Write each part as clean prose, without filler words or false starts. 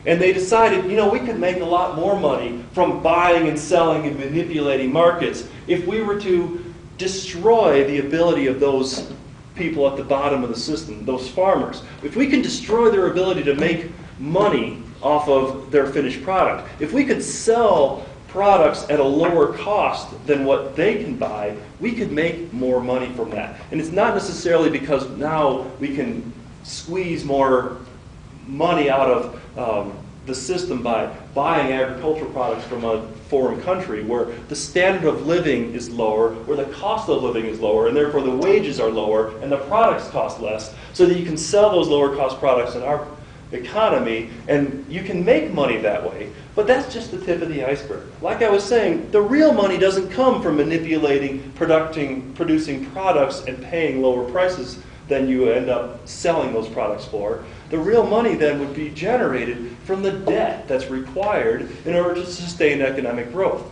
And they decided, you know, we could make a lot more money from buying and selling and manipulating markets if we were to destroy the ability of those people at the bottom of the system, those farmers. If we can destroy their ability to make money off of their finished product, if we could sell products at a lower cost than what they can buy, we could make more money from that. And it's not necessarily because now we can squeeze more money out of the system by buying agricultural products from a foreign country where the standard of living is lower, where the cost of living is lower, and therefore the wages are lower and the products cost less, so that you can sell those lower cost products in our economy and you can make money that way. But that's just the tip of the iceberg. Like I was saying, the real money doesn't come from manipulating, producing products and paying lower prices than you end up selling those products for. The real money then would be generated from the debt that's required in order to sustain economic growth.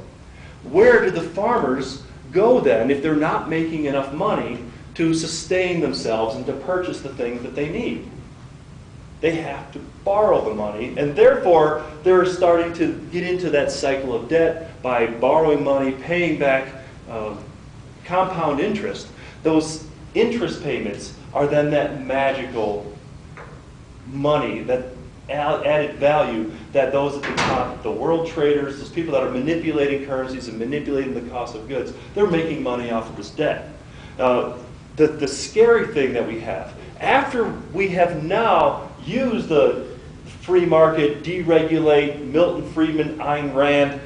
Where do the farmers go then if they're not making enough money to sustain themselves and to purchase the things that they need? They have to borrow the money, and therefore they're starting to get into that cycle of debt by borrowing money, paying back compound interest. Those interest payments are then that magical money, that added value that those at the top, the world traders, those people that are manipulating currencies and manipulating the cost of goods, they're making money off of this debt. The scary thing that we have, after we have now used the free market, deregulate, Milton Friedman, Ayn Rand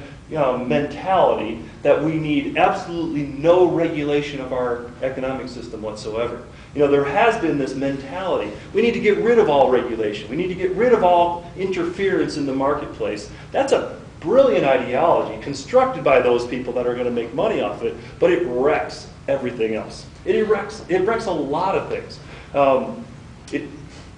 mentality that we need absolutely no regulation of our economic system whatsoever. There has been this mentality. We need to get rid of all regulation. We need to get rid of all interference in the marketplace. That's a brilliant ideology constructed by those people that are going to make money off it, but it wrecks everything else. It wrecks a lot of things.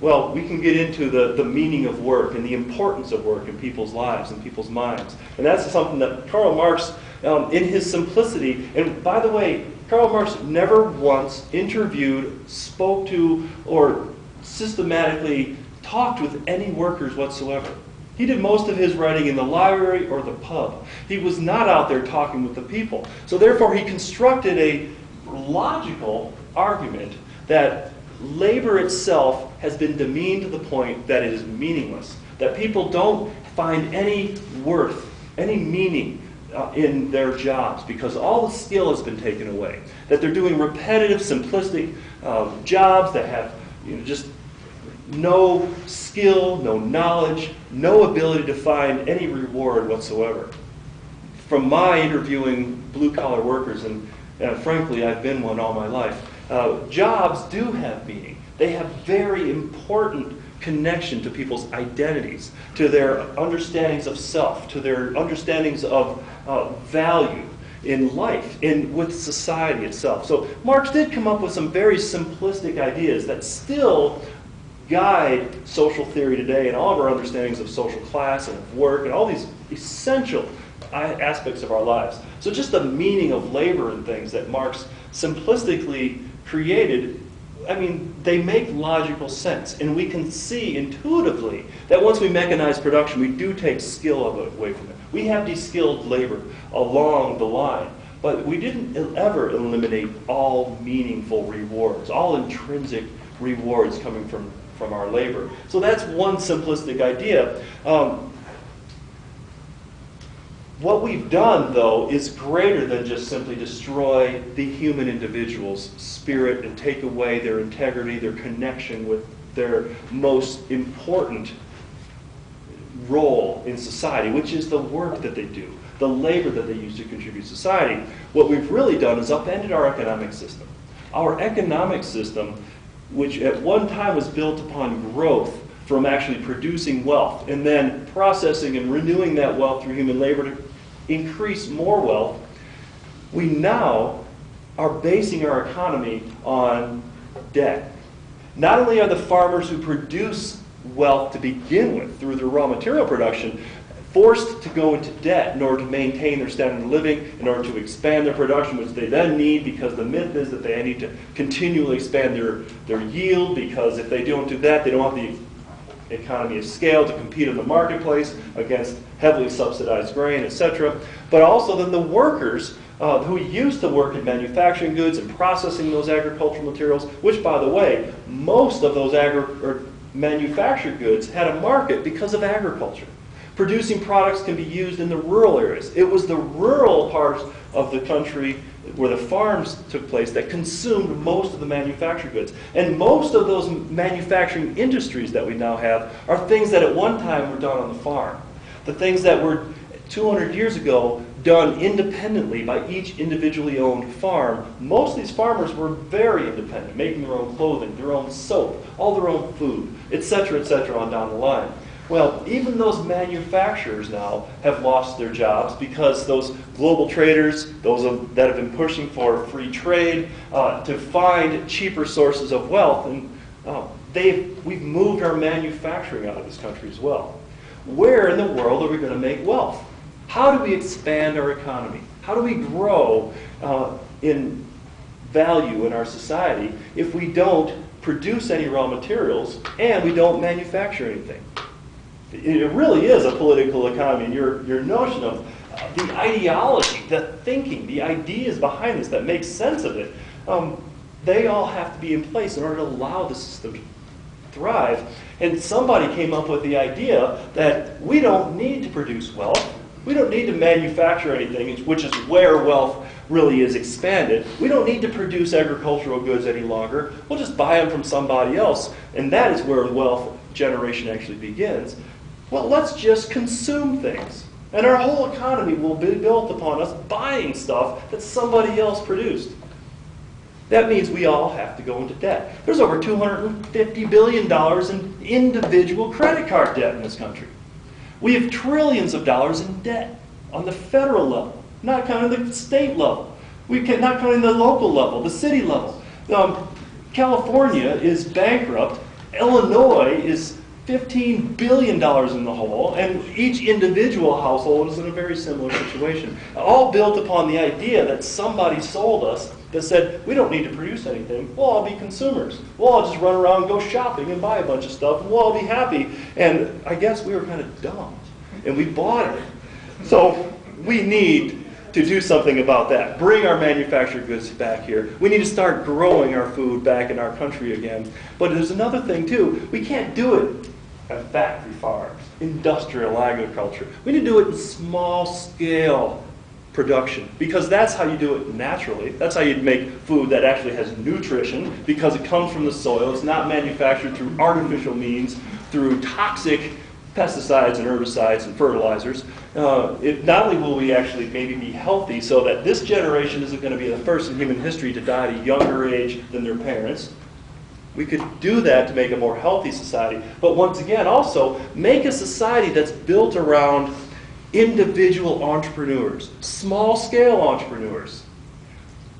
Well, we can get into the meaning of work and the importance of work in people's lives and people's minds. And that's something that Karl Marx, in his simplicity, and by the way, Karl Marx never once interviewed, spoke to, or systematically talked with any workers whatsoever. He did most of his writing in the library or the pub. He was not out there talking with the people. So therefore he constructed a logical argument that labor itself has been demeaned to the point that it is meaningless, that people don't find any worth, any meaning in their jobs because all the skill has been taken away, that they're doing repetitive, simplistic jobs that have just no skill, no knowledge, no ability to find any reward whatsoever. From my interviewing blue-collar workers, and frankly I've been one all my life, jobs do have meaning. They have very important connection to people's identities, to their understandings of self, to their understandings of value in life, with society itself. So Marx did come up with some very simplistic ideas that still guide social theory today and all of our understandings of social class and of work and all these essential aspects of our lives. So just the meaning of labor and things that Marx simplistically created, I mean, they make logical sense. And we can see intuitively that once we mechanize production, we do take skill away from it. We have de-skilled labor along the line, but we didn't ever eliminate all meaningful rewards, all intrinsic rewards coming from our labor. So that's one simplistic idea. What we've done, though, is greater than just simply destroy the human individual's spirit and take away their integrity, their connection with their most important role in society, which is the work that they do, the labor that they use to contribute to society. What we've really done is upended our economic system. Our economic system, which at one time was built upon growth from actually producing wealth and then processing and renewing that wealth through human labor to increase more wealth, we now are basing our economy on debt. Not only are the farmers who produce wealth to begin with through their raw material production forced to go into debt in order to maintain their standard of living, in order to expand their production, which they then need because the myth is that they need to continually expand their yield, because if they don't do that, they don't have the economy of scale to compete in the marketplace against heavily subsidized grain, etc. But also then the workers who used to work in manufacturing goods and processing those agricultural materials, which, by the way, most of those manufactured goods had a market because of agriculture. Producing products can be used in the rural areas. It was the rural parts of the country where the farms took place that consumed most of the manufactured goods. And most of those manufacturing industries that we now have are things that at one time were done on the farm. The things that were 200 years ago done independently by each individually owned farm. Most of these farmers were very independent, making their own clothing, their own soap, all their own food, etc., on down the line. Well, even those manufacturers now have lost their jobs because those global traders, those that have been pushing for free trade to find cheaper sources of wealth, and we've moved our manufacturing out of this country as well. Where in the world are we going to make wealth? How do we expand our economy? How do we grow in value in our society if we don't produce any raw materials and we don't manufacture anything? It really is a political economy, and your notion of the ideology, the thinking, the ideas behind this that makes sense of it, they all have to be in place in order to allow the system to thrive. And somebody came up with the idea that we don't need to produce wealth. We don't need to manufacture anything, which is where wealth really is expanded. We don't need to produce agricultural goods any longer. We'll just buy them from somebody else, and that is where wealth generation actually begins. Well, let's just consume things. And our whole economy will be built upon us buying stuff that somebody else produced. That means we all have to go into debt. There's over $250 billion in individual credit card debt in this country. We have trillions of dollars in debt on the federal level, not counting the state level. Not counting the local level, the city level. California is bankrupt. Illinois is $15 billion in the hole, and each individual household is in a very similar situation. All built upon the idea that somebody sold us that said, we don't need to produce anything, we'll all be consumers. We'll all just run around and go shopping and buy a bunch of stuff, and we'll all be happy. And I guess we were kind of dumb, and we bought it. So we need to do something about that. Bring our manufactured goods back here. We need to start growing our food back in our country again. But there's another thing too. We can't do it at factory farms, industrial agriculture. We need to do it in small scale production, because that's how you do it naturally. That's how you make food that actually has nutrition, because it comes from the soil. It's not manufactured through artificial means, through toxic pesticides and herbicides and fertilizers. Not only will we actually maybe be healthy so that this generation isn't going to be the first in human history to die at a younger age than their parents. We could do that to make a more healthy society. But once again, also, make a society that's built around individual entrepreneurs, small-scale entrepreneurs,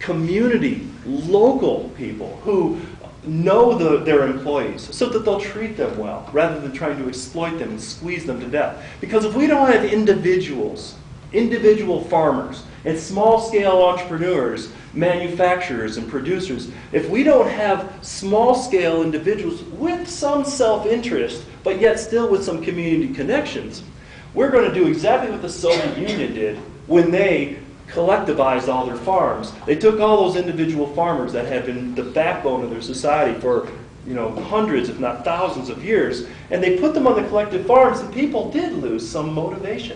community, local people who know their employees so that they'll treat them well rather than trying to exploit them and squeeze them to death. Because if we don't have individuals, individual farmers, and small-scale entrepreneurs, manufacturers and producers, if we don't have small-scale individuals with some self-interest, but yet still with some community connections, we're going to do exactly what the Soviet Union did when they collectivized all their farms. They took all those individual farmers that had been the backbone of their society for hundreds, if not thousands of years, and they put them on the collective farms, and people did lose some motivation.